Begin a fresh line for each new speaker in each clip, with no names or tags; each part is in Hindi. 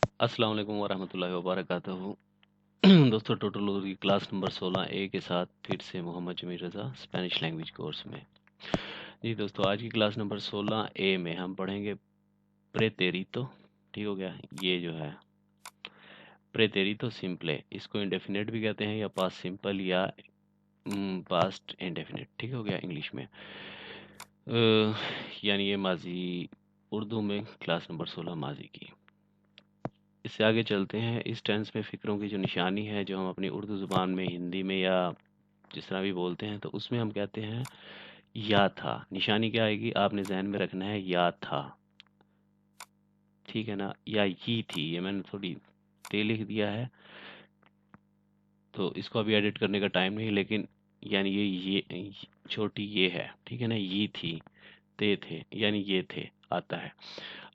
अस्सलाम वालेकुम वरहमतुल्लाहि वबरकातुहू। दोस्तों, टोटल उर्दू की क्लास नंबर 16A के साथ फिर से मोहम्मद जमीर रज़ा स्पेनिश लैंग्वेज कोर्स में। जी दोस्तों, आज की क्लास नंबर 16A में हम पढ़ेंगे प्रेतेरितो। ठीक हो गया। ये जो है प्रेतेरितो सिंपले, इसको इंडेफिनेट भी कहते हैं या पास्ट सिंपल या पास्ट इंडेफिनेट। ठीक हो गया इंग्लिश में। यानी ये माजी उर्दू में क्लास नंबर 16 माजी की। इससे आगे चलते हैं। इस टेंस में फ़िक्रों की जो निशानी है, जो हम अपनी उर्दू ज़ुबान में, हिंदी में या जिस तरह भी बोलते हैं, तो उसमें हम कहते हैं या था। निशानी क्या आएगी, आपने जहन में रखना है या था। ठीक है ना। या ये थी, ये मैंने थोड़ी ते लिख दिया है, तो इसको अभी एडिट करने का टाइम नहीं, लेकिन यानी ये छोटी ये है। ठीक है ना। ये थी, ते थे, यानी ये थे आता है।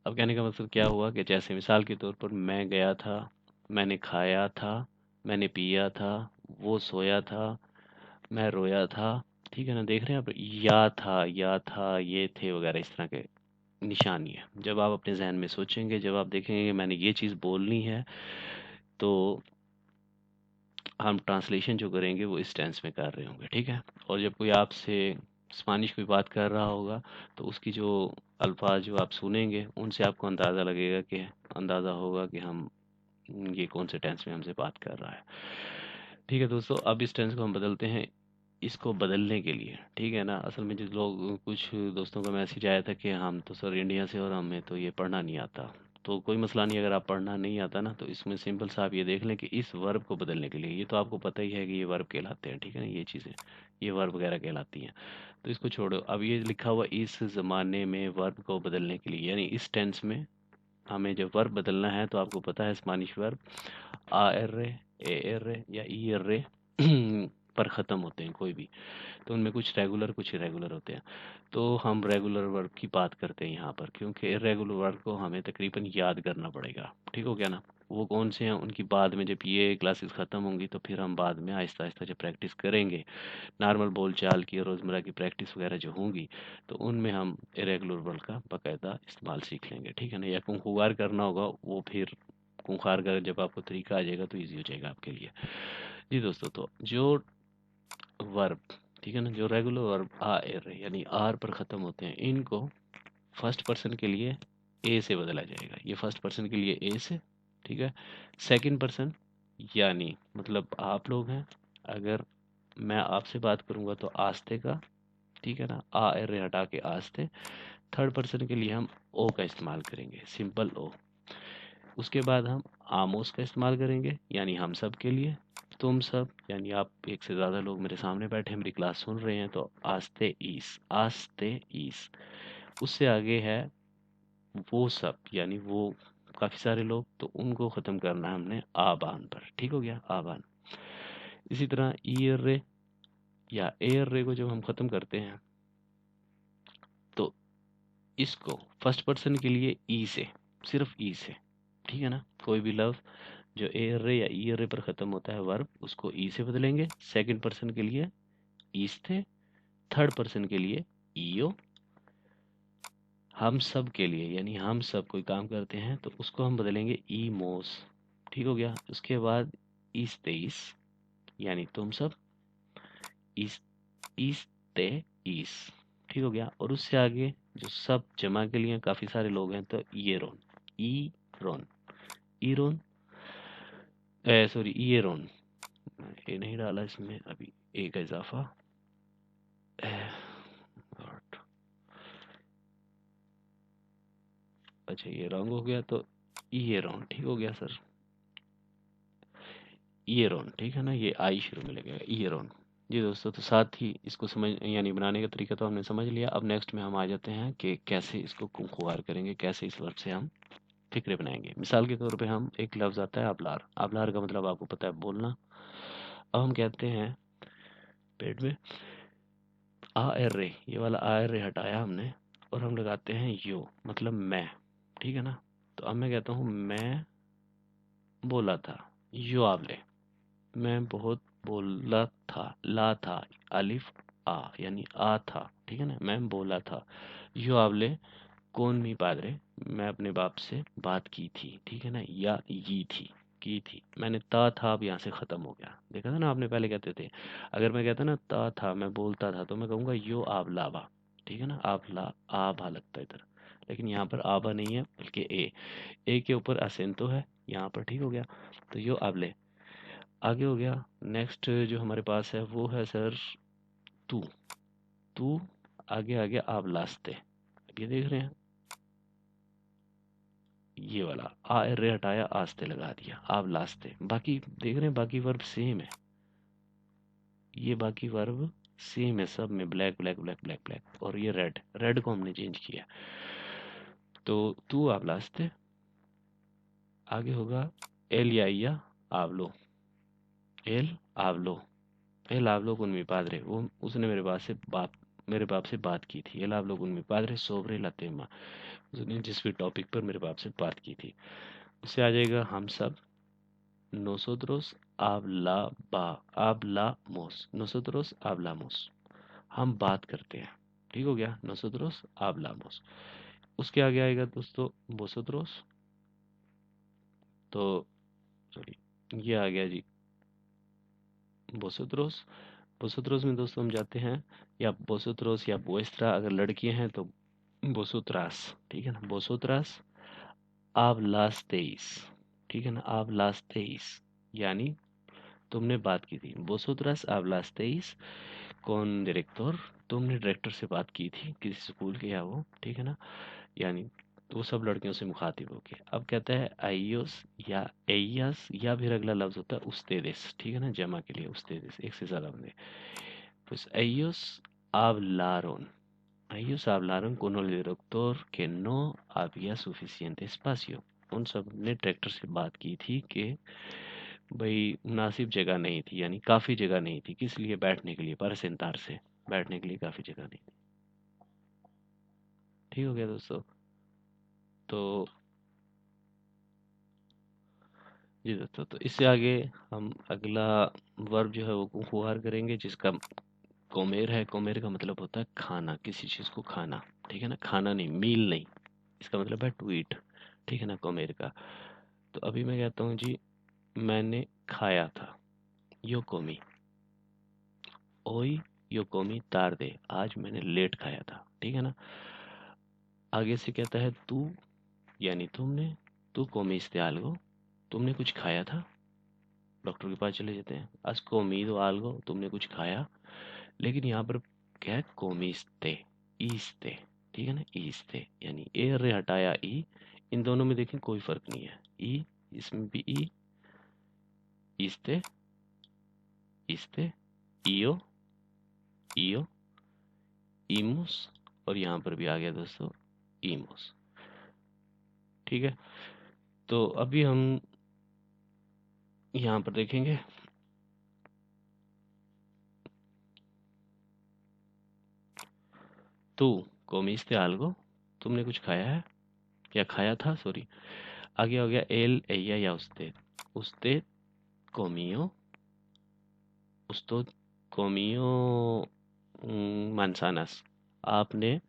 अब कहने का मतलब क्या हुआ कि जैसे मिसाल के तौर पर मैं गया था, मैंने खाया था, मैंने पिया था, वो सोया था, मैं रोया था। ठीक है ना। देख रहे हैं आप, या था, ये थे वगैरह इस तरह के निशानी है। जब आप अपने जहन में सोचेंगे, जब आप देखेंगे कि मैंने ये चीज़ बोलनी है, तो हम ट्रांसलेशन जो करेंगे वो इस टेंस में कर रहे होंगे। ठीक है। और जब कोई आपसे स्पेनिश कोई बात कर रहा होगा, तो उसकी जो अल्फाज जो आप सुनेंगे, उनसे आपको अंदाज़ा लगेगा कि अंदाज़ा होगा कि हम ये कौन से टेंस में हमसे बात कर रहा है। ठीक है दोस्तों, अब इस टेंस को हम बदलते हैं। इसको बदलने के लिए, ठीक है ना, असल में जो लोग, कुछ दोस्तों का मैसेज आया था कि हम तो सर इंडिया से और हमें तो ये पढ़ना नहीं आता। तो कोई मसला नहीं, अगर आप पढ़ना नहीं आता ना, तो इसमें सिंपल सा आप ये देख लें कि इस वर्ब को बदलने के लिए, ये तो आपको पता ही है कि ये वर्ब कहलाते हैं। ठीक है ना। ये चीज़ें, ये वर्ब वगैरह कहलाती हैं। तो इसको छोड़ो। अब ये लिखा हुआ इस ज़माने में वर्ब को बदलने के लिए, यानी इस टेंस में हमें जब वर्ब बदलना है, तो आपको पता है स्पेनिश वर्ब आ एर्रे, ए एर्रे या ई एर्रे पर ख़त्म होते हैं कोई भी। तो उनमें कुछ रेगुलर कुछ इरेगुलर होते हैं। तो हम रेगुलर वर्ब की बात करते हैं यहाँ पर, क्योंकि इरेगुलर वर्ब को हमें तकरीबन याद करना पड़ेगा। ठीक हो गया ना। वो कौन से हैं, उनकी बाद में जब ये क्लासेस ख़त्म होंगी, तो फिर हम बाद में आहिस्ता आहिस्ता जब प्रैक्टिस करेंगे, नॉर्मल बोलचाल की, रोज़मर्रा की प्रैक्टिस वगैरह जो होंगी, तो उनमें हम इरेगुलर वर्ब का बाकायदा इस्तेमाल सीख लेंगे। ठीक है ना। या खुंखार करना होगा, वो फिर खुंखार का जब आपको तरीका आ जाएगा, तो ईजी हो जाएगा आपके लिए। जी दोस्तों, तो जो वर्ब, ठीक है ना, जो रेगुलर वर्ब आ एर यानी आर पर ख़त्म होते हैं, इनको फर्स्ट पर्सन के लिए ए से बदला जाएगा। ये फर्स्ट पर्सन के लिए ए से। ठीक है। सेकंड पर्सन, यानी मतलब आप लोग हैं, अगर मैं आपसे बात करूंगा तो आस्ते का। ठीक है ना। आ एर हटा के आस्ते। थर्ड पर्सन के लिए हम ओ का इस्तेमाल करेंगे, सिंपल ओ। उसके बाद हम आमोस का इस्तेमाल करेंगे, यानी हम सब के लिए। तुम सब, यानी आप एक से ज़्यादा लोग मेरे सामने बैठे हैं, मेरी क्लास सुन रहे हैं, तो आस्ते ईस, आस्ते ईस। उससे आगे है वो सब, यानी वो काफ़ी सारे लोग, तो उनको ख़त्म करना है हमने आबान पर। ठीक हो गया, आबान। इसी तरह ईयर रे या एयर रे को जब हम ख़त्म करते हैं, तो इसको फर्स्ट पर्सन के लिए ई से, सिर्फ ई से। ठीक है ना। कोई भी लव जो ए रे या ई रे पर ख़त्म होता है वर्ब, उसको ई से बदलेंगे। सेकंड पर्सन के लिए ईस थे, थर्ड पर्सन के लिए ईओ। हम सब के लिए, यानी हम सब कोई काम करते हैं, तो उसको हम बदलेंगे ई मोस। ठीक हो गया। उसके बाद ईस तेईस, यानी तुम सब, ईस, ईस ते ईस। ठीक हो गया। और उससे आगे जो सब जमा के लिए काफ़ी सारे लोग हैं, तो ये रोन, ई रोन, ई रोन, सॉरी ये रोन। ए नहीं डाला इसमें अभी, ए का इजाफा। गॉड, अच्छा ये रॉन्ग हो गया, तो ये रॉन्ग। ठीक हो गया सर, ये रॉन्ग। ठीक है ना। ये आई शुरू में लगेगा, ये रॉन्ग। जी दोस्तों, तो साथ ही इसको समझ, यानी बनाने का तरीका तो हमने समझ लिया। अब नेक्स्ट में हम आ जाते हैं कि कैसे इसको खुआर करेंगे, कैसे इस वर्ब से हम फिक्रे बनाएंगे। मिसाल के तौर पे हम, एक लफ्ज़ आता है आबलार। आबलार का मतलब आपको पता है, बोलना। अब हम कहते हैं पेट में आ एर रे, ये वाला आ एर रे हटाया हमने, और हम लगाते हैं यो, मतलब मैं। ठीक है ना। तो अब मैं कहता हूँ मैं बोला था, यो आबले, मैं बहुत बोला था, ला था, अलिफ आ, यानी आ था। ठीक है ना। मैं बोला था, यो आबले कौन मी पादरे, मैं अपने बाप से बात की थी, ठीक है ना, या ये थी, की थी। मैंने ता था अब यहाँ से खत्म हो गया, देखा था ना आपने, पहले कहते थे, अगर मैं कहता ना ता था, मैं बोलता था, तो मैं कहूँगा यो आब लावा, ठीक है ना, आप ला आभा लगता है इधर, लेकिन यहाँ पर आभा नहीं है बल्कि ए के ऊपर असेंतो है यहाँ पर, ठीक हो गया। तो यो आबले आगे हो गया। नेक्स्ट जो हमारे पास है वो है सर तू, तू आगे आ गया आप लास्ते, अब ये देख रहे हैं, ये वाला आ रे हटाया आस्ते लगा दिया, आप लास्ते, बाकी देख रहे हैं बाकी वर्ब सेम है, ये बाकी वर्ब सेम है सब में, black black black black black, और ये रेड, रेड को हमने चेंज किया। तो तू आप लास्ते, आगे होगा एल या आवलो, एल आवलो, एल आवलो कुन मी पादरे, वो उसने मेरे बाप से बात की थी, एल आवलो कुन मी पादरे सोबरे लातेमा, उसने जिस भी टॉपिक पर मेरे बाप से बात की थी। उससे आ जाएगा हम सब, nosotros hablamos, nosotros hablamos, हम बात करते हैं, ठीक हो गया, nosotros hablamos। उसके आगे आएगा दोस्तों vosotros, तो सॉरी ये आ गया जी vosotros, vosotros में दोस्तों हम जाते हैं, या vosotros या vuestra, अगर लड़कियां हैं तो vosotras, ठीक है ना, vosotras hablasteis, ठीक है ना, hablasteis यानी तुमने बात की थी, vosotras hablasteis कौन डायरेक्टर, तुमने डायरेक्टर से बात की थी किसी स्कूल के या वो, ठीक है ना, यानी वो सब लड़कियों से मुखातिब होके। अब कहता है आइयोस या एयस, या फिर अगला लफ्ज होता है उस्तेदिस, ठीक है ना, जमा के लिए उस्तेदिस, एक से ज्यादा बंदे, pues ellos hablaron con el director que no había suficiente espacio, उन सब ने ट्रैक्टर से बात की थी कि भाई मुनासिब जगह नहीं थी, यानी काफ़ी जगह नहीं थी, किस लिए, बैठने के लिए, पर सेंतार से बैठने के लिए काफ़ी जगह नहीं थी, ठीक हो गया दोस्तों। तो जी दोस्तों, तो इससे आगे हम अगला वर्ब जो है वो कुफुहार करेंगे, जिसका कोमेर है, कोमेर का मतलब होता है खाना, किसी चीज़ को खाना, ठीक है ना, खाना नहीं, मील नहीं, इसका मतलब है टू ईट, ठीक है ना, कोमेर का। तो अभी मैं कहता हूँ जी मैंने खाया था, यो कोमी, ओई यो कोमी तार दे, आज मैंने लेट खाया था, ठीक है ना। आगे से कहता है तू, यानी तुमने, तू कोमी इस्तेआलगो, तुमने कुछ खाया था, डॉक्टर के पास चले जाते हैं, आज कोमीदो आलगो, तुमने कुछ खाया, लेकिन यहाँ पर क्या है, कोमिस्ते, ईस्ते, ठीक है ना, ईस्ते, यानी ए रे हटाया ई, इन दोनों में देखें कोई फर्क नहीं है, ई, इसमें भी ई, ईस्ते, ईस्ते, ईओ, ईओ, ईमोस, और यहाँ पर भी आ गया दोस्तों ईमोस, ठीक है। तो अभी हम यहाँ पर देखेंगे, तू कोमिस्ते आल्गो, तुमने कुछ खाया है या खाया था, सॉरी। आगे हो गया एल एया या उस्ते, उस्ते कोमियो, उस्तो कोमियो manzanas, आपने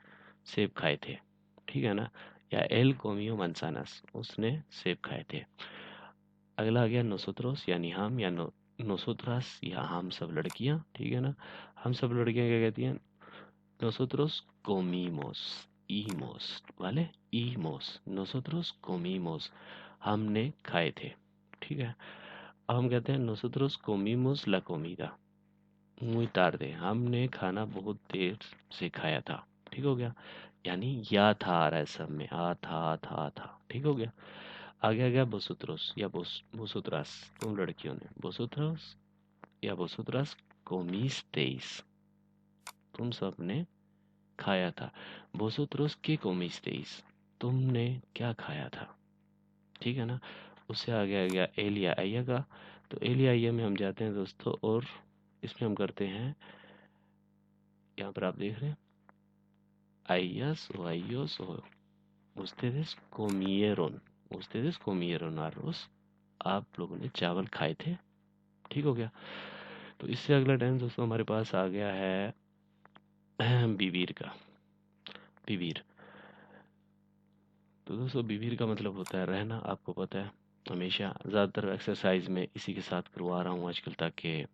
सेब खाए थे, ठीक है ना, या एल कोमियो manzanas, उसने सेब खाए थे। अगला आ गया नोसोत्रोस, यानी हम, या नोसोत्रास, या हम सब लड़कियां, ठीक है ना, हम सब लड़कियां क्या कहती हैं, नोसोत्रोस कोमीमोस, ईमोस वाले, ईमोस, नोसोत्रोस कोमीमोस, हमने खाए थे, ठीक है। अब हम कहते हैं नोसोत्रोस कोमीमोस ला कोमीदा, muy tarde, हमने खाना बहुत देर से खाया था, ठीक हो गया, यानी या था आ रहा है सब में, आ था, ठीक हो गया। आगे आ गया बोसुत्रोस या बोसुत्रास, तुम लड़कियों ने, बोसुत्रोस या बोसुत्रास कोमिस्टेis, तुम सब ने खाया था, बोसुत्रोस के कोमिस्टेis, तुमने क्या खाया था, ठीक है ना। उससे आगे आ गया एलिया आइया का, तो एलिया आइया में हम जाते हैं दोस्तों, और इसमें हम करते हैं, यहाँ पर आप देख रहे हैं आइयास o आइयोस o ustedes comieron arroz, आप लोगों ने चावल खाए थे, ठीक हो गया। तो इससे अगला टेंस दोस्तों हमारे पास आ गया है विवीर का, विवीर, तो दोस्तों बीबीर का मतलब होता है रहना, आपको पता है। हमेशा ज़्यादातर एक्सरसाइज में इसी के साथ करवा रहा हूँ आजकल, ताकि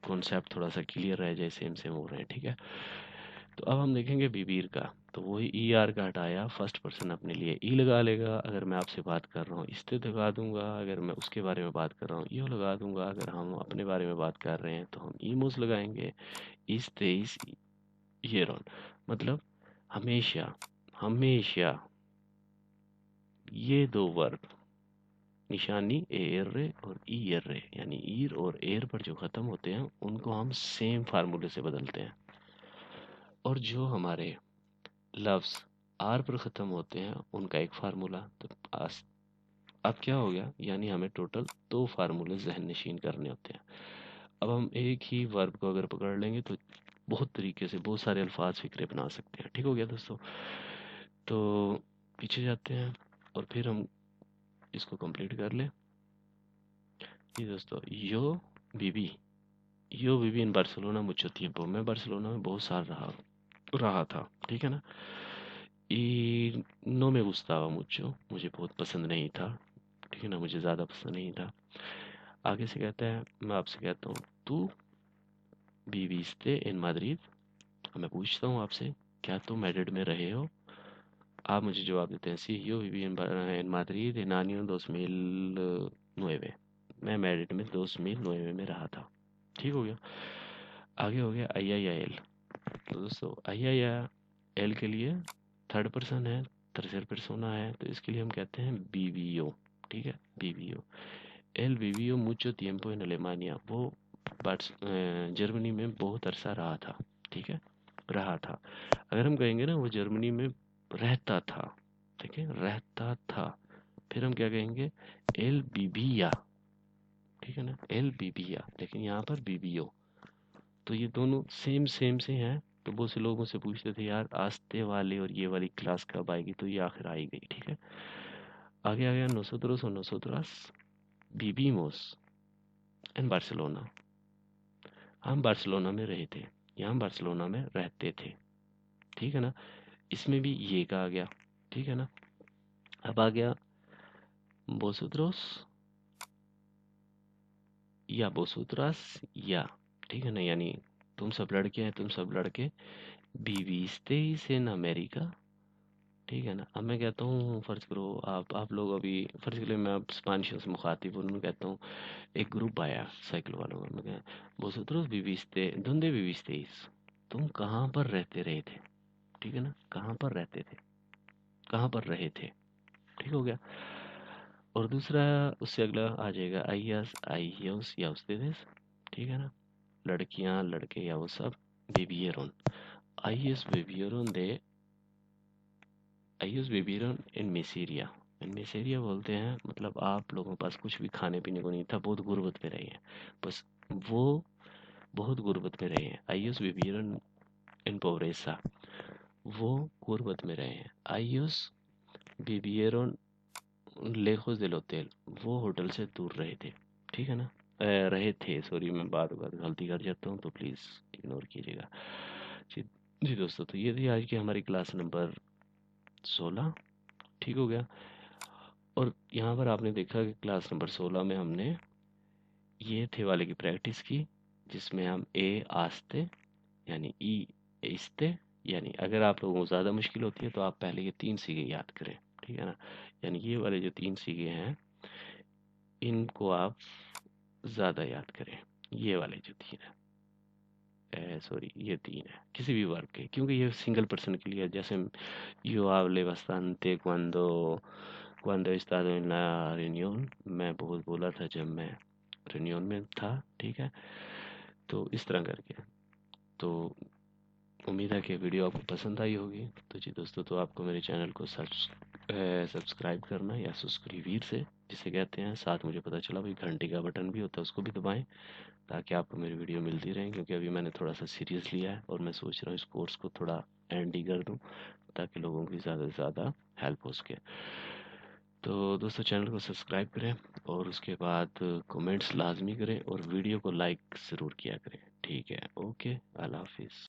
कॉन्सेप्ट थोड़ा सा क्लियर रह जाए, सेम सेम हो रहे हैं, ठीक है। तो अब हम देखेंगे बीबीर का। तो वही ई आर का हटाया, फर्स्ट पर्सन अपने लिए ई लगा लेगा। अगर मैं आपसे बात कर रहा हूँ इसते लगा दूंगा, अगर मैं उसके बारे में बात कर रहा हूँ यो लगा दूंगा, अगर हम अपने बारे में बात कर रहे हैं तो हम ईमोस लगाएंगे, इस तेईस ईयरॉन। मतलब हमेशा, हमेशा ये दो वर्ब, निशानी एर रे और ई एर रे, यानी ईर और एर पर जो खत्म होते हैं उनको हम सेम फार्मूले से बदलते हैं। और जो हमारे लफ्ज आर पर ख़त्म होते हैं उनका एक फार्मूला। तो अब क्या हो गया, यानी हमें टोटल दो फार्मूले जहन नशीन करने होते हैं। अब हम एक ही वर्ब को अगर पकड़ लेंगे तो बहुत तरीके से बहुत सारे अल्फाज फिक्रे बना सकते हैं। ठीक हो गया दोस्तों। तो पीछे जाते हैं और फिर हम इसको कंप्लीट कर लें। जी दोस्तों, यो बीबी इन बार्सिलोना मुcho tiempo, मैं बार्सिलोना में बहुत साल रहा था, ठीक है ना। y no me gustaba mucho, मुझे बहुत पसंद नहीं था, ठीक है ना, मुझे ज़्यादा पसंद नहीं था। आगे से कहता है, मैं आपसे कहता हूँ तू viviste इन माद्रिद। मैं पूछता हूँ आपसे, क्या तुम मैड्रिड में रहे हो? आप मुझे जवाब देते हैं सी यो viví en Madrid en año 2009, मैं मैड्रिड में 2009 में रहा था। ठीक हो गया। आगे हो गया आई आई आई एल। तो दोस्तों आई आई आई एल के लिए थर्ड पर्सन है, tercer persona है, तो इसके लिए हम कहते हैं बीवीओ। ठीक है, BVO. L vivió mucho tiempo en Alemania, वो जर्मनी में बहुत अरसा रहा था। ठीक है, रहा था। अगर हम कहेंगे ना वो जर्मनी में रहता था, ठीक है, रहता था, फिर हम क्या कहेंगे, एल बीबिया। ठीक है ना, एल बीबिया, लेकिन यहाँ पर बीबीओ। तो ये दोनों सेम सेम से हैं। तो बहुत से लोग मुझसे पूछते थे यार आस्ते वाले और ये वाली क्लास कब आएगी, तो ये आखिर आई गई। ठीक है, आगे आ गया nosotros और nosotras vivimos en बार्सिलोना। हम बार्सिलोना में रहे थे, या हम बार्सिलोना में रहते थे। ठीक है ना, इसमें भी ये का आ गया। ठीक है ना, अब आ गया vosotros या vosotras या, ठीक है ना, यानी तुम सब लड़के हैं, तुम सब लड़के vivisteis en अमेरिका। ठीक है ना, अब मैं कहता हूँ फर्ज करो आप लोग अभी, फर्ज के लिए मैं अब स्पेनिश से मुखातिब हूँ, उन्होंने कहता हूँ एक ग्रुप आया साइकिल वालों का, मैं कहा vosotros viviste donde vivisteis, तुम कहाँ पर रहते रहे थे। ठीक है ना, कहाँ पर रहते थे, कहाँ पर रहे थे। ठीक हो गया। और दूसरा उससे अगला आ जाएगा आइयास आइयोस या उस्तेदेस। ठीक है ना, लड़कियां लड़के या वो सब बेबियरोन, आइयस बेबियरोन दे, आइयस बेबियरोन इन मिसेरिया। इन मिसेरिया बोलते हैं मतलब आप लोगों के पास कुछ भी खाने पीने को नहीं था, बहुत गुर्बत में रहे हैं। बस वो बहुत गुर्बत में रहे हैं। आइयस बेबियरोन इन पोब्रेसा, वो गुर्बत में रहे हैं। आइयस बेबियरोन लेखोस del होटल, वो होटल से दूर रहे थे। ठीक है ना, रहे थे, सॉरी, मैं बार बार गलती कर जाता हूँ तो प्लीज़ इग्नोर कीजिएगा। जी, जी दोस्तों, तो ये थी आज की हमारी क्लास नंबर 16। ठीक हो गया। और यहाँ पर आपने देखा कि क्लास नंबर 16 में हमने ये थे वाले की प्रैक्टिस की, जिसमें हम ए आस्ते यानी ई इस्ते, यानी अगर आप लोगों को ज़्यादा मुश्किल होती है तो आप पहले ये 3 सीखे याद करें। ठीक है ना, यानी ये वाले जो 3 सीखे हैं इनको आप ज़्यादा याद करें। ये वाले जो 3 है, सॉरी ये 3 है किसी भी वर्ब के, क्योंकि ये सिंगल पर्सन के लिए है। जैसे yo hablé bastante cuando he estado en la reunión, मैं बहुत बोला था जब मैं रिन्यून में था। ठीक है, तो इस तरह करके। तो उम्मीद है कि वीडियो आपको पसंद आई होगी। तो जी दोस्तों, तो आपको मेरे चैनल को सब्सक्राइब करना या सब्सक्राइब से जिसे कहते हैं, साथ मुझे पता चला भाई घंटे का बटन भी होता है, उसको भी दबाएं, ताकि आपको मेरी वीडियो मिलती रहे। क्योंकि अभी मैंने थोड़ा सा सीरियस लिया है और मैं सोच रहा हूँ इस कोर्स को थोड़ा एंड ही कर दूँ, ताकि लोगों की ज़्यादा से ज़्यादा हेल्प हो सके। तो दोस्तों चैनल को सब्सक्राइब करें और उसके बाद कमेंट्स लाजमी करें और वीडियो को लाइक ज़रूर किया करें। ठीक है, ओके, अल्लाह हाफिज़।